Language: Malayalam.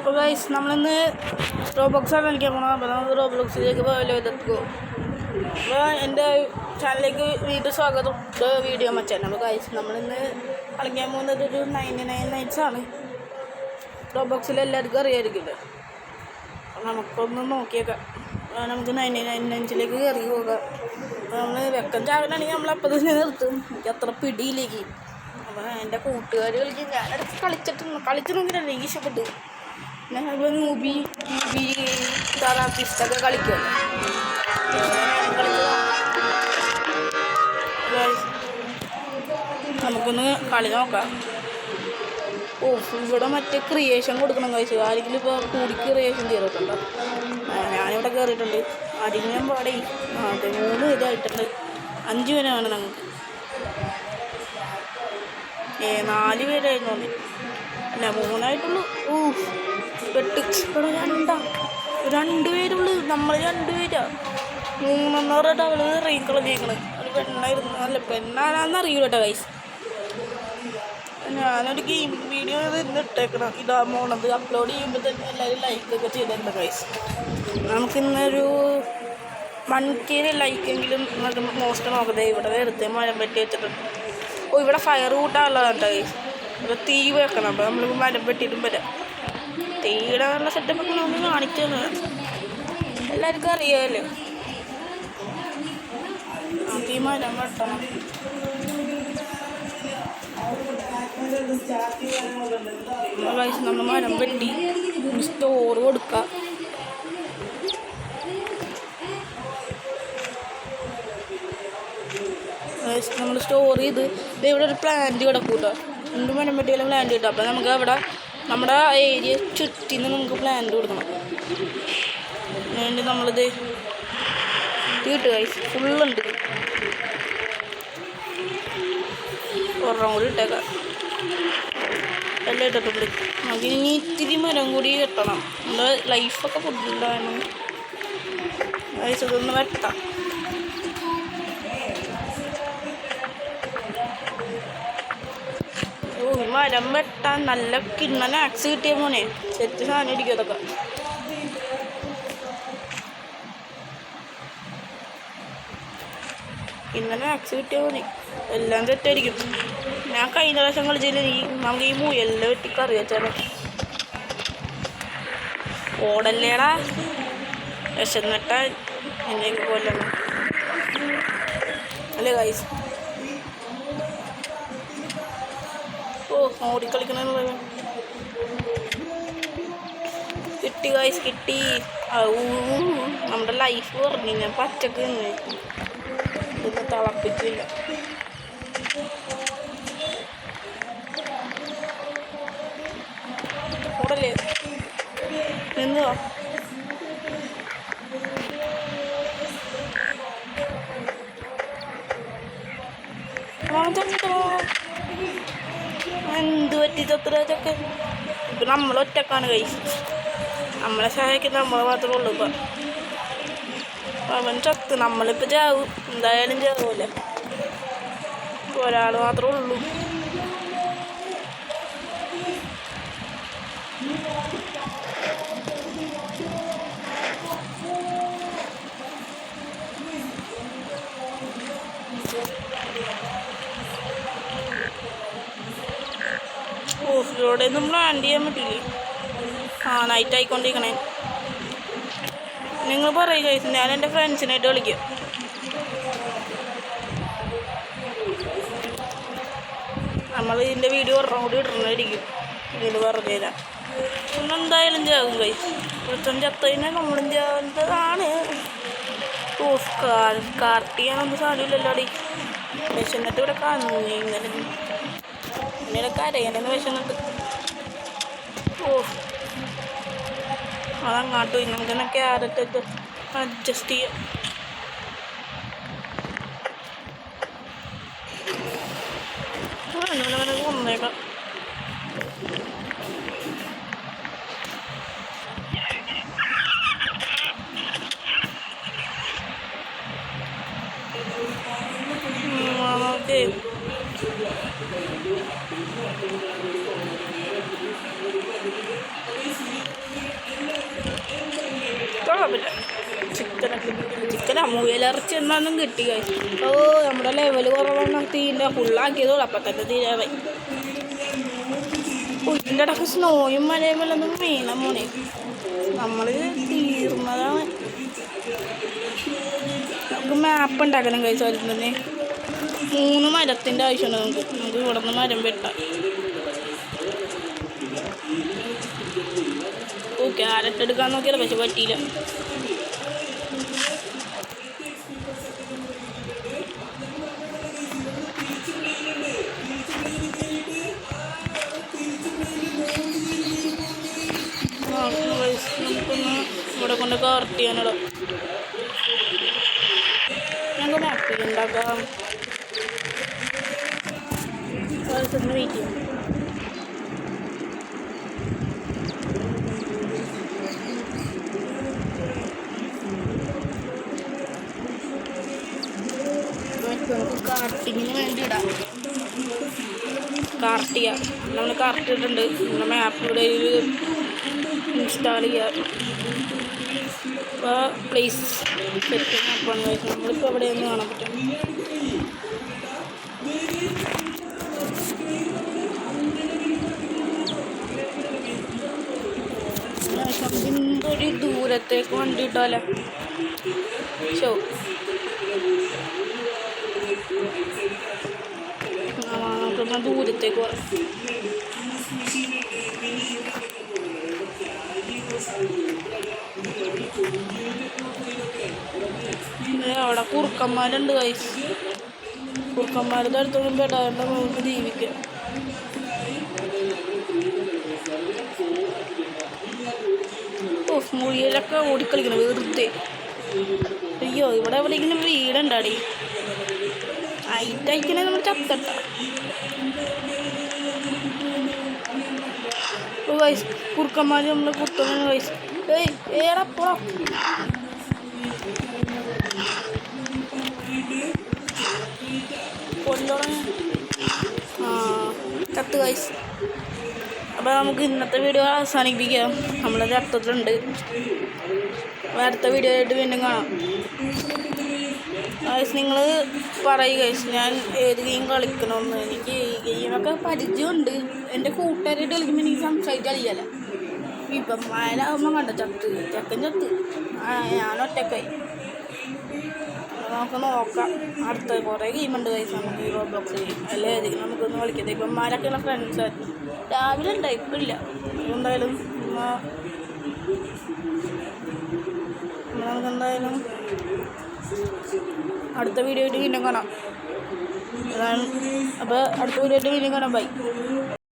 അപ്പോൾ ഗൈസ് നമ്മളിന്ന് റോബോക്സാണ് കളിക്കാൻ പോകണം. അപ്പോൾ നമുക്ക് റോബോക്സിലേക്ക് പോയാലോ ഇതെത്തുക. അപ്പോൾ എൻ്റെ ചാനലിലേക്ക് വീണ്ടും സ്വാഗതം. വീഡിയോ മച്ചാൻ. അപ്പോൾ ഗൈസ് നമ്മളിന്ന് കളിക്കാൻ പോകുന്നത് ഒരു 99 നൈറ്റ്സ് ആണ്. റോബോക്സിൽ എല്ലാവർക്കും അറിയാമായിരിക്കില്ല. അപ്പോൾ നമുക്കൊന്ന് നോക്കിയേക്കാം. നമുക്ക് 99 നൈറ്റ്സിലേക്ക് കയറി പോകാം. അപ്പോൾ നമ്മൾ വെക്കം ചാവലാണെങ്കിൽ നമ്മളപ്പോൾ തന്നെ നിർത്തും. എനിക്ക് അത്ര പിടിയിലേക്ക്. അപ്പോൾ എൻ്റെ കൂട്ടുകാർ കളിക്കും. ഞാനിടയ്ക്ക് കളിച്ചു നോക്കിയിട്ടുണ്ട്. എനിക്ക് ഇഷ്ടപ്പെട്ടു. പിന്നെ നമ്മൾ മൂബി തെറാപ്പിസ്റ്റൊക്കെ കളിക്കുമല്ലോ. നമുക്കൊന്ന് കളി നോക്കാം. ഇവിടെ മറ്റേ ക്രിയേഷൻ കൊടുക്കണം കഴിച്ചു. ആരെങ്കിലും ഇപ്പോൾ കൂടി ക്രിയേഷൻ ചെയ്തിട്ടുണ്ടോ? ഞാനിവിടെ കയറിയിട്ടുണ്ട്. ആരെങ്കിലും ഞാൻ പാടേ അതെ 3 ഇതായിട്ടുണ്ട്. 5 പേരാണ് ഞങ്ങൾക്ക്. 4 പേരായിരുന്നു തോന്നി. അല്ല 3 വെട്ട് ഇവിടെ 2 പേരുള്ളൂ. നമ്മൾ 2 പേരാ. 3 പറഞ്ഞിട്ട് അവള് റീക്കളഞ്ഞേക്കണ്. ഒരു പെണ്ണായിരുന്നു. അല്ല പെണ്ണാണെന്ന് അറിയൂല കേട്ടോ ഗൈസ്. ഞാനൊരു ഗെയിം വീഡിയോ ഇട്ടേക്കണം. ഇതാ പോണത് അപ്ലോഡ് ചെയ്യുമ്പോൾ തന്നെ എല്ലാവരും ലൈക്കൊക്കെ ചെയ്തിട്ടുണ്ട് ഗൈസ്. നമുക്കിന്നൊരു 1K ലൈക്കെങ്കിലും നമുക്ക് മോസ്റ്റ് നോക്കതേ. ഇവിടെ വെറുതെ മരം വെട്ടി വെച്ചിട്ടുണ്ട്. ഇവിടെ ഫയർ കൂട്ടാനുള്ളതാണ് കേട്ടോ ഗൈസ്. ഇവിടെ തീ വെക്കണം. അപ്പോൾ നമ്മൾ മരം വെട്ടിയിട്ടും വരാം. തീയിടാനുള്ള സെറ്റപ്പൊക്കെ നമുക്ക് കാണിച്ചത് എല്ലാവർക്കും അറിയാമല്ലോ. തീ മരം വെട്ടണം. നമ്മൾ മരം വെട്ടി സ്റ്റോർ കൊടുക്കാം. നമ്മൾ സ്റ്റോർ ചെയ്ത് ഇവിടെ ഒരു പ്ലാന്റ് കിടക്കൂട്ടോ. എന്ത് മരം വെട്ടിയാലും പ്ലാന്റ് കിട്ടും. അപ്പോൾ നമുക്ക് അവിടെ നമ്മുടെ ഏരിയ ചുറ്റിന്ന് നമുക്ക് പ്ലാന്റ് കൊടുക്കണം. അതുകൊണ്ട് നമ്മളിത് കിട്ടുക ഫുള്ളുണ്ട്. ഒരെണ്ണം കൂടി ഇട്ടേക്കാം. എല്ലാം ഇട്ടിട്ടുണ്ട്. നമുക്ക് ഇനി ഇത്തിരി മരം കൂടി കിട്ടണം. നമ്മുടെ ലൈഫൊക്കെ ഫുള്ളാണ്. ഇതൊന്ന് വെട്ടാം. മരം വെട്ടാൻ നല്ല കിണ്ണൻ ആക്സ് കിട്ടിയ മോനെ. സെറ്റ് സാധനം ഇരിക്കും അതൊക്കെ. കിണ്ണൻ ആക്സ് കിട്ടിയ മോനെ എല്ലാം സെറ്റായിരിക്കും. ഞാൻ കഴിഞ്ഞ പ്രാവശ്യം കളിച്ചതിൽ നമുക്ക് ഈ മുയലിനെ വെട്ടി കറി വെച്ചാലോ. ഓടല്ലേടാ വിശന്നിട്ടാൻ എന്നെയൊക്കെ കൊല്ലണം അല്ലേ ഗൈസ്. ഓടിക്കളിക്കണെന്ന് പറയാം. കിട്ടി ഗൈസ് കിട്ടി. നമ്മുടെ ലൈഫ് പറഞ്ഞു. ഞാൻ പച്ചക്ക് ഇതൊന്നും തിളപ്പിച്ചില്ല. ഓടല്ലേ നിന്നോ. എന്ത് പറ്റി ചത്ര ചൊക്കെ. ഇപ്പം നമ്മളൊറ്റക്കാണ് കഴിച്ച്. നമ്മളെ സഹായിക്കുന്ന നമ്മളെ മാത്രമേ ഉള്ളൂ. ഇപ്പം അവൻ ചത്ത്. നമ്മളിപ്പോൾ ചാവും. എന്തായാലും ചാവൂല്ലേ. ഒരാൾ മാത്രമേ ഉള്ളൂ. ഇവിടെ ഒന്നും പ്ലാൻ ചെയ്യാൻ പറ്റില്ലേ. നൈറ്റ് ആയിക്കൊണ്ടിരിക്കണേ. നിങ്ങൾ പറയും കഴിച്ചു. ഞാൻ എൻ്റെ ഫ്രണ്ട്സിനായിട്ട് കളിക്കും. നമ്മൾ ഇതിൻ്റെ വീഡിയോ ഒരെണ്ണം കൂടി ഇടണമായിരിക്കും. ഇതിൽ പറഞ്ഞു തരാം. എന്തായാലും ചാകും കഴിച്ചു. ഒരുത്തം ചത്തതിനെ നമ്മളും ചാവുന്നതാണ്. കാർട്ട് ചെയ്യാനൊന്നും സാധനമില്ലല്ലോ അടി. വിശന്നിട്ട് ഇവിടെ കാണുന്നു. ഇന്നലെ കരയാനെന്ന് വിശന്നിട്ട്. അതങ്ങാട്ട് പോയി. നമുക്കെന്നാ ക്യാരറ്റൊക്കെ അഡ്ജസ്റ്റ് ചെയ്യാം. അങ്ങനെ കൊന്നേക്കാം. ഓക്കെ കുഴപ്പമില്ല. ചിക്കനാ മുയലിറച്ചി എന്നാന്നും കിട്ടി കഴിച്ചു. ഓ നമ്മുടെ ലെവൽ കുറവാണ്. തീൻ്റെ ഫുള്ളാക്കിയതോളൂ അപ്പം തന്നെ തീരാറായി. ഇതിൻ്റെ ഇടയ്ക്ക് സ്നോയും മഴയും വല്ലതും വീണം മോനെ. നമ്മൾ തീർന്നതാണ്. നമുക്ക് മാപ്പ് ഉണ്ടാക്കണം കഴിച്ചു. അതിൽ തന്നെ 3 മരത്തിൻ്റെ ആവശ്യമുണ്ട് നമുക്ക് ഇവിടെ നിന്ന് മരം വെട്ടാം. ഓ ക്യാരറ്റ് എടുക്കാൻ നോക്കിയാലോ പക്ഷെ പറ്റിയില്ല. നമുക്കൊന്ന് ഇവിടെ കൊണ്ട് കറക്റ്റ് ചെയ്യാനിടാം. ഞങ്ങൾക്ക് മാപ്പ് ഉണ്ടാക്കാം. വെയിറ്റ് ചെയ്യാം. നമുക്ക് കാർട്ടിങ്ങിന് വേണ്ടി ഇടാം. കാർട്ട് ചെയ്യാം. നമ്മൾ കാർട്ട് ഇട്ടിട്ടുണ്ട്. നമ്മുടെ മാപ്പ് ഇവിടെ ഇൻസ്റ്റാൾ ചെയ്യുക. അപ്പോൾ പ്ലേസ് സെറ്റ് മാപ്പാണ് കഴിച്ചത്. നമ്മളിപ്പോൾ എവിടെയൊന്നും കാണാൻ പറ്റും. എന്തൊരു ദൂരത്തേക്ക് വണ്ടി ഇട്ടാലേ ഷോ നമുക്കൊന്ന് ദൂരത്തേക്ക് പോകാം. അവിടെ കുറുക്കന്മാരുണ്ട് കൈസ്. കുറുക്കന്മാരുടെ അടുത്തൊന്നും പെടാണ്ട് നമുക്ക് ജീവിക്കാം. മുഴിയിലൊക്കെ ഓടിക്കളിക്കണം വെറുതെ. അയ്യോ ഇവിടെ എവിടെയെങ്കിലും വീടുണ്ടാടി. ഐറ്റയിക്കണേ നമ്മൾ ചത്തട്ട. വയസ്സ് കുറുക്കന്മാർ നമ്മൾ കുത്തുന്ന വയസ്സ്. ഏറപ്പോ കൊല്ലോണം. ചത്ത് വയസ്സ്. അപ്പോൾ നമുക്ക് ഇന്നത്തെ വീഡിയോ അവസാനിപ്പിക്കാം. നമ്മളത് അർത്ഥത്തിലുണ്ട്. അടുത്ത വീഡിയോ ആയിട്ട് വീണ്ടും കാണാം. ഗൈസ് നിങ്ങൾ പറയും ഗൈസ് ഞാൻ ഏത് ഗെയിം കളിക്കണമെന്ന്. എനിക്ക് ഈ ഗെയിമൊക്കെ പരിചയമുണ്ട്. എൻ്റെ കൂട്ടുകാരായിട്ട് കളിക്കുമ്പോൾ എനിക്ക് സംസാരിച്ച് കളിക്കാമല്ലോ. ഇപ്പം മഴയാകുമ്പോൾ കണ്ട ചെക്കൻ ചത്ത്. ഞാൻ ഒറ്റക്കായി. നമുക്ക് നോക്കാം. അടുത്ത കുറേ ഗെയിമുണ്ട് ഗൈസ്. നമുക്ക് ഈ റോബ്ലോക്സ് ഗെയിം അല്ല ഏതെങ്കിലും നമുക്കൊന്ന് കളിക്കാം. ഇപ്പം മരൊക്കെയുള്ള ഫ്രണ്ട്സായിരുന്നു. രാവിലെ ഉണ്ടായി ഇപ്പം ഇല്ല. എന്തായാലും നമുക്കെന്തായാലും അടുത്ത വീഡിയോ ആയിട്ട് വീണ്ടും കാണാം. അപ്പോൾ അടുത്ത വീഡിയോ ആയിട്ട് വീണ്ടും കാണാം. ബൈ.